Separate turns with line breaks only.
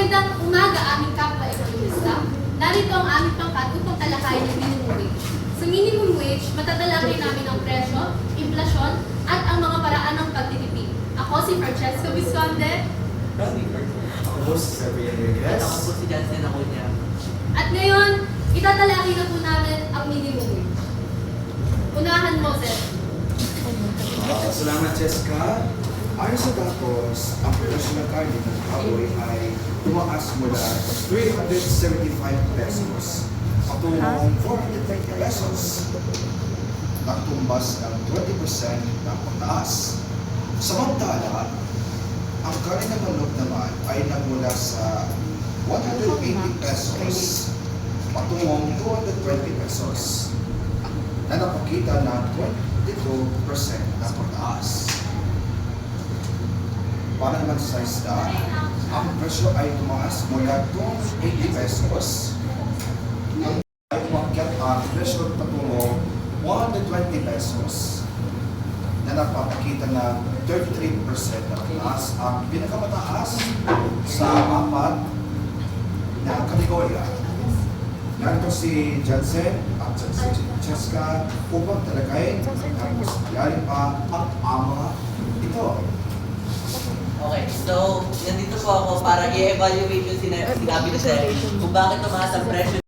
Magandang umaga aming kapwa ekonomista. Narito ang aming pangkat upang talakayin ng minimum wage. Sa minimum wage, matatalakay namin ang presyo, inflasyon, at ang mga paraan ng pagtitipid. Ako si Francesca Visconde.
Ako si Sabrina
At
Reyes.
ako po si Jansen Acuña.
At ngayon, itatalakay na po namin ang minimum wage. Unahan mo, sir.
Salamat, Jessica. Ayon sa datos, ang presyo ng karne ng baboy ay tumaas mula 375 pesos patungong 430 pesos. Nagtumbas ng 20% ng pagtaas. Samantala, ang karne ng manok naman ay nagmula sa 180 pesos patungong 220 pesos na napakita ng 22% ng pagtaas. Para naman sa isda, ang presyo ay tumaas mula 280 pesos. Ang ay umakyat ang presyo patungo 120 pesos na napapakita ng 33% na pagtaas. Ang pinakamataas sa apat na kategorya. Narito si Jansen at si Jessica upang talakayin at mas yarin pa ang ama ito.
Okay, so nandito po ako para i-evaluate yung sinabi ko sa'yo kung bakit tumaas ang presyo